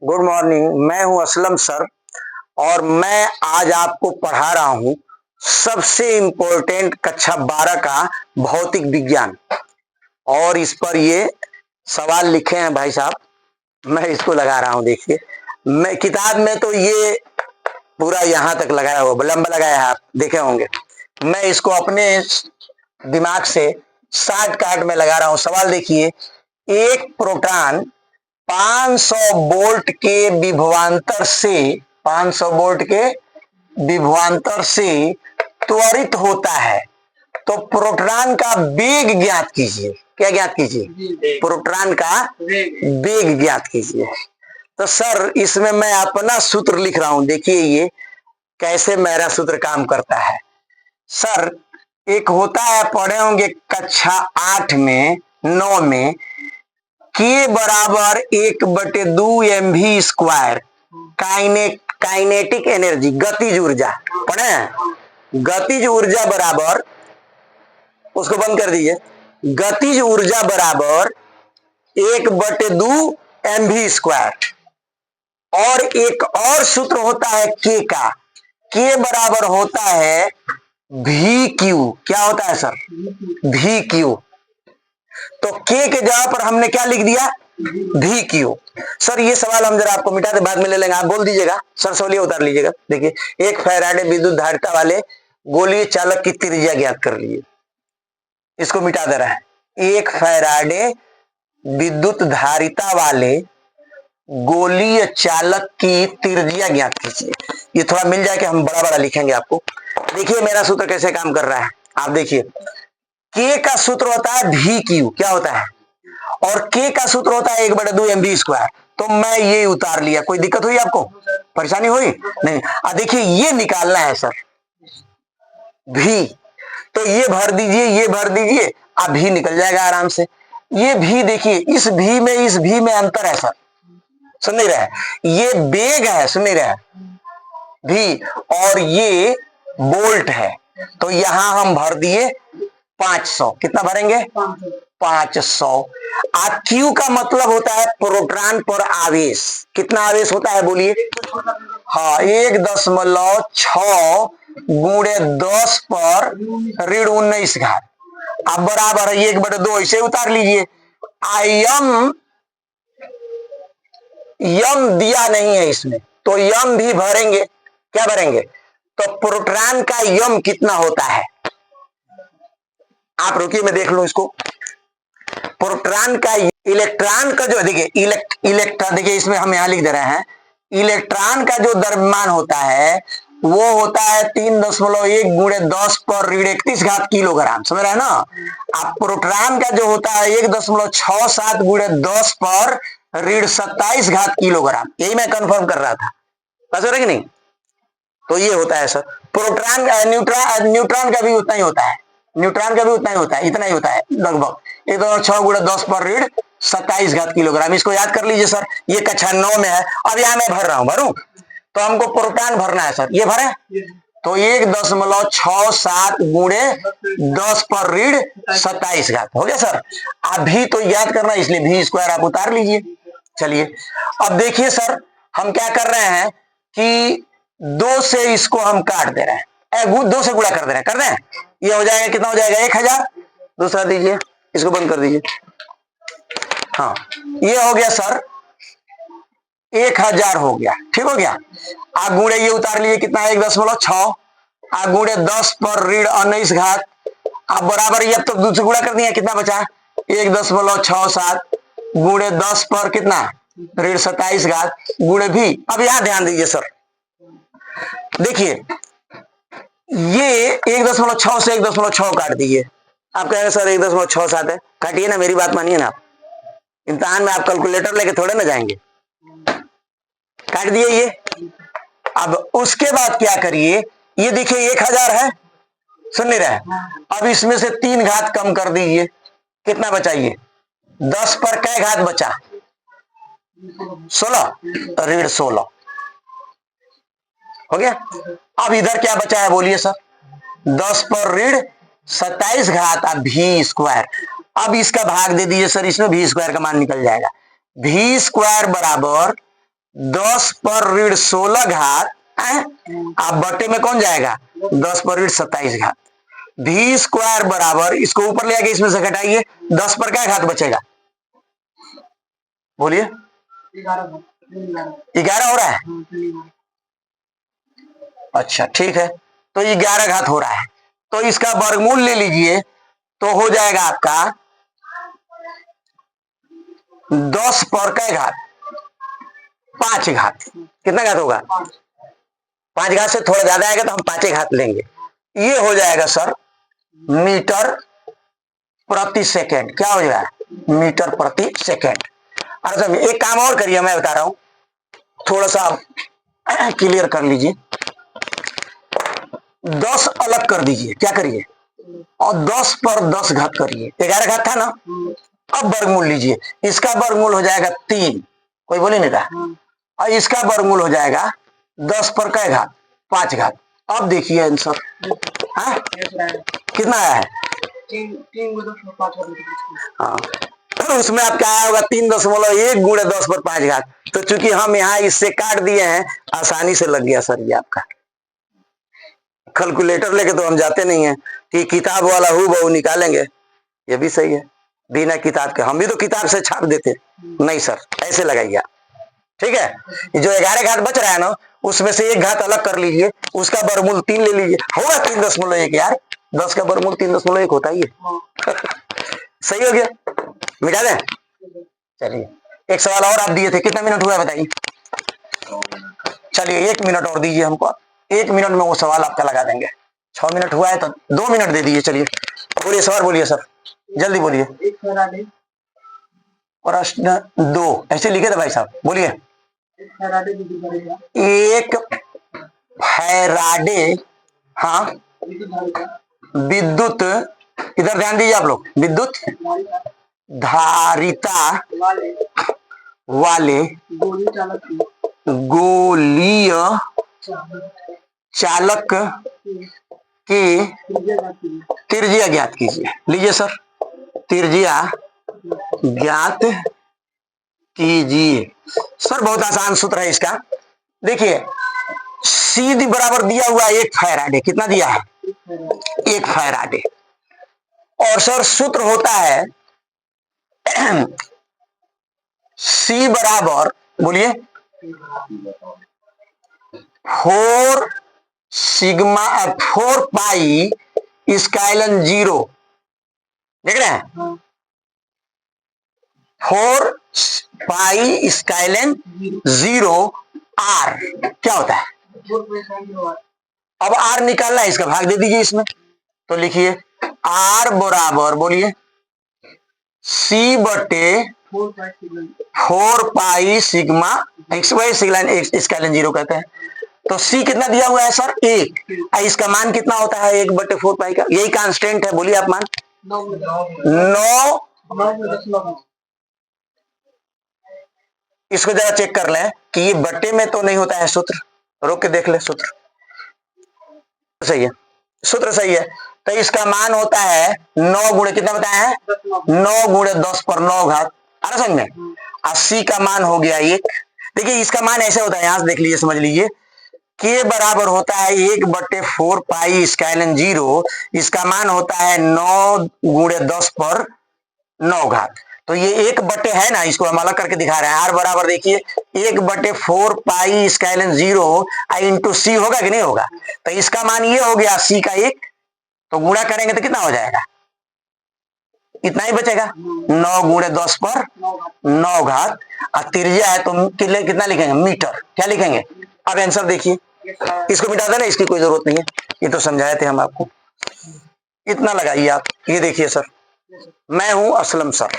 Good morning. मैं हूं Aslam sir और मैं आज आपको पढ़ा रहा हूं सबसे इंपॉर्टेंट कक्षा 12 का भौतिक विज्ञान। और इस पर ये सवाल लिखे हैं भाई साहब, मैं इसको लगा रहा हूं। देखिए, मैं किताब में तो ये पूरा यहां तक लगाया हुआ, लंबा लगाया है, आप देखे होंगे। मैं इसको अपने दिमाग से शॉर्ट काट में लगा रहा हूं। सवाल देखिए, एक प्रोटॉन 500 वोल्ट के विभवांतर से 500 वोल्ट के विभवांतर से त्वरित होता है, तो प्रोटॉन का वेग ज्ञात कीजिए। क्या ज्ञात कीजिए? प्रोटॉन का वेग ज्ञात कीजिए। तो सर, इसमें मैं अपना सूत्र लिख रहा हूं। देखिए ये कैसे मेरा सूत्र काम करता है। सर, एक होता है, पढ़े होंगे कक्षा 8 में 9 में, के बराबर 1/2 mv² काइनेटिक एनर्जी, गतिज ऊर्जा। पढ़े हैं? गतिज ऊर्जा बराबर, उसको बंद कर दीजिए, गतिज ऊर्जा बराबर 1/2 mv²। और एक और सूत्र होता है के का, के बराबर होता है वी क्यू। क्या होता है सर? We Q. तो के के जगह पर हमने क्या लिख दिया? We Q. सर, ये सवाल हम जरा आपको मिटा दे, बाद में ले लेंगे, आप बोल दीजिएगा। सर सोलिए उतार लीजिएगा। देखिए, एक फैराडे विद्युत धारिता वाले गोलीय चालक की त्रिज्या ज्ञात कर लीजिए। इसको मिटा दे रहा है। एक फैराडे विद्युत धारिता वाले गोलीय चालक की त्रिज्या ज्ञात कीजिए। ये थोड़ा मिल जाए कि हम बड़ा बड़ा लिखेंगे आपको। देखिए मेरा सूत्र कैसे काम कर रहा है, आप देखिए। के का सूत्र होता है वी क्यू। क्या होता है? और के का सूत्र होता है 1/2 mv²। तो मैं ये उतार लिया। कोई दिक्कत हुई आपको? परेशानी हुई? नहीं। देखिए, ये निकालना है सर, भी। तो ये भर दीजिए, ये भर दीजिए, अब भी निकल जाएगा आराम से। ये भी देखिए, इस भी में अंतर है सर, सुन नहीं रहे? ये वेग है, सुन नहीं रहे? भी, और ये वोल्ट है। तो यहां हम भर दिए 500। कितना भरेंगे? 500। क्यू का मतलब होता है प्रोटॉन पर आवेश। कितना आवेश होता है बोलिए? हाँ, 1.6 गुणे 10 पर ऋण 19 घात। अब बराबर है 1/2। इसे उतार लीजिए। यम दिया नहीं है इसमें, तो यम भी भरेंगे। क्या भरेंगे? तो प्रोटॉन का यम कितना होता है? आप रुकिए, मैं देख लूं इसको। प्रोटॉन का, इलेक्ट्रॉन का जो, देखिए इलेक्ट्रॉन, देखिए इसमें हम यहां लिख दे रहे हैं, इलेक्ट्रॉन का जो द्रव्यमान होता है वो होता है 3.1 गुणे 10 पर ऋण 31 घात किलोग्राम। समझ रहे हैं ना? अब प्रोटॉन का जो होता है 1.67 गुणे 10 पर ऋण 27 घात किलोग्राम। यही मैं कंफर्म कर रहा था, बस हो रहा कि नहीं? तो ये होता है सर प्रोटॉन। न्यूट्रॉन का भी उतना ही होता है, न्यूट्रॉन का भी उतना ही होता है, इतना ही होता है लगभग, 1.6 गुणे 10 पर ऋण 27 घात किलोग्राम। इसको याद कर लीजिए सर। ये कक्षा 9 में है। अब यहां मैं भर रहा हूं, भरूं? तो हमको प्रोटॉन भरना है सर। ये भरे, तो 1.67 गुणे 10 पर ऋण 27 घात हो गया सर। अभी तो याद करना, इसलिए v² आप उतार लीजिए। चलिए, अब देखिए सर, हम क्या कर रहे हैं कि 2 से इसको हम काट दे रहे हैं, 2 से गुणा कर दे रहे हैं। कर दें? ये हो जाएगा, कितना हो जाएगा? 1000। दूसरा दीजिए, इसको बंद कर दीजिए। हाँ, ये हो गया सर, 1000 हो गया। ठीक हो गया। गुणे ये उतार लिए, कितना है? 1.6 गुणे 10 पर ऋण 19 घात। अब बराबर, ये अब तो दूसरे गुणा कर दिया, कितना बचा? 1.67 गुणे 10 पर कितना? ऋण 27 घात गुणे भी। अब यहां ध्यान दीजिए सर, देखिए ये 1.6 से 1.6 काट दीजिए। आप कहेंगे सर 1.67 है, काटिए ना, मेरी बात मानिए ना। आप इम्तिहान में आप कैलकुलेटर लेके थोड़े ना जाएंगे। काट दिए ये। अब उसके बाद क्या करिए, ये देखिए 1000 है, सुन नहीं रहे? अब इसमें से 3 घात कम कर दीजिए। कितना बचाइए? 10 पर कै घात बचा? 16, ऋण 16 हो गया। अब इधर क्या बचा है बोलिए सर? 10 पर ऋण 27 घात v²। अब इसका भाग दे दीजिए सर, इसमें v² का मान निकल जाएगा। v² बराबर 10 पर ऋण 16 घात आप बटे में कौन जाएगा 10 पर ऋण 27 घात। भी स्क्वायर बराबर, इसको ऊपर ले आके इसमें से घटाइए, 10 पर क्या घात बचेगा बोलिए 11 हो रहा है। अच्छा ठीक है, तो 11 घात हो रहा है, तो इसका वर्गमूल ले लीजिए, तो हो जाएगा आपका 10 पर क्या घात 5 घात। कितना घात होगा 5 घात से थोड़ा ज्यादा आएगा तो हम 5 घात लेंगे। ये हो जाएगा सर मीटर प्रति सेकेंड। क्या हो जाएगा मीटर प्रति सेकेंड। अच्छा एक काम और करिए, मैं बता रहा हूं, थोड़ा सा क्लियर कर लीजिए। 10 अलग कर दीजिए, क्या करिए, और 10 पर 10 घात करिए। 11 घात था ना, अब वर्गमूल लीजिए, इसका वर्गमूल हो जाएगा 3, कोई बोले नहीं था, और इसका वर्गमूल हो जाएगा 10 पर कै घात 5 घात। अब देखिए आंसर कितना आया है। हाँ, उसमें आप क्या आया होगा 3.1 गुणे 10 पर 5 घात। तो चूंकि हम यहाँ इससे काट दिए हैं, आसानी से लग गया सर ये आपका। कैलकुलेटर लेके तो हम जाते नहीं है कि किताब वाला हूबहू निकालेंगे, ये भी सही है, बिना किताब के। हम भी तो किताब से छाप देते, नहीं सर ऐसे लगाइए, ठीक है। जो 11 घात बच रहा है ना, उसमें से 1 घात अलग कर लीजिए, उसका वर्गमूल 3 ले लीजिए, होगा 3.1 यार, 10 का वर्गमूल 3.1 होता ही है। सही हो गया, मिटा दें। चलिए एक सवाल और आप दिए थे, कितना मिनट हुआ है बताइए। चलिए 1 मिनट और दीजिए हमको, 1 मिनट में वो सवाल आपका लगा देंगे। 6 मिनट हुआ है तो 2 मिनट दे दीजिए। चलिए बोलिए सवाल, बोलिए सर जल्दी बोलिए। प्रश्न 2 ऐसे लिखे थे भाई साहब, बोलिए। 1 फैराडे, हाँ विद्युत, इधर ध्यान दीजिए आप लोग, विद्युत धारिता वाले गोलीय चालक की त्रिज्या ज्ञात कीजिए। लीजिए सर, त्रिज्या ज्ञात कीजिए। सर बहुत आसान सूत्र है इसका, देखिए सीधी बराबर दिया हुआ 1 फैराडे, कितना दिया है 1 फैराडे, और सर सूत्र होता है सी बराबर, बोलिए 4 सिग्मा 4 पाई स्काइलन 0, देख रहे हैं 4 पाई स्काइलन 0 आर क्या होता है। अब आर निकालना है, इसका भाग दे दीजिए इसमें, तो लिखिए आर बराबर, बोलिए सी बटे 4 पाई सिग्मा एक्स वाई स्काइलन 0 कहते हैं। तो सी कितना दिया हुआ है सर 1, इसका मान कितना होता है 1 बटे 4 पाई का, यही कांस्टेंट है, बोलिए आप मान 9। इसको जरा चेक कर लें कि ये बट्टे में तो नहीं होता है सूत्र, रोक के देख ले, सूत्र सही है, सूत्र सही है। तो इसका मान होता है 9 गुणे कितना बताया है 9 गुणे 10 पर 9 घात, आ रहा समझ में। 80 का मान हो गया 1। देखिए इसका मान ऐसे होता है, यहां से देख लीजिए, समझ लीजिए, के बराबर होता है 1 बटे 4 पाई स्काइलन 0, इसका मान होता है 9 गुणे 10 पर 9 घात। तो ये 1 बटे है ना, इसको हम अलग करके दिखा रहे हैं। आर बराबर देखिए 1 बटे 4 पाई स्काइलन 0 इंटू सी होगा कि नहीं होगा। तो इसका मान ये हो गया सी का 1, तो गुणा करेंगे तो कितना हो जाएगा, इतना ही बचेगा, 9 गुणे 10 पर 9 घात। और त्रिज्या है तो कितना लिखेंगे मीटर, क्या लिखेंगे। अब आंसर देखिए, इसको मिटा देना, इसकी कोई जरूरत नहीं है, ये तो समझाए थे हम आपको। इतना लगाइए आप, ये देखिए सर, मैं हूं असलम सर।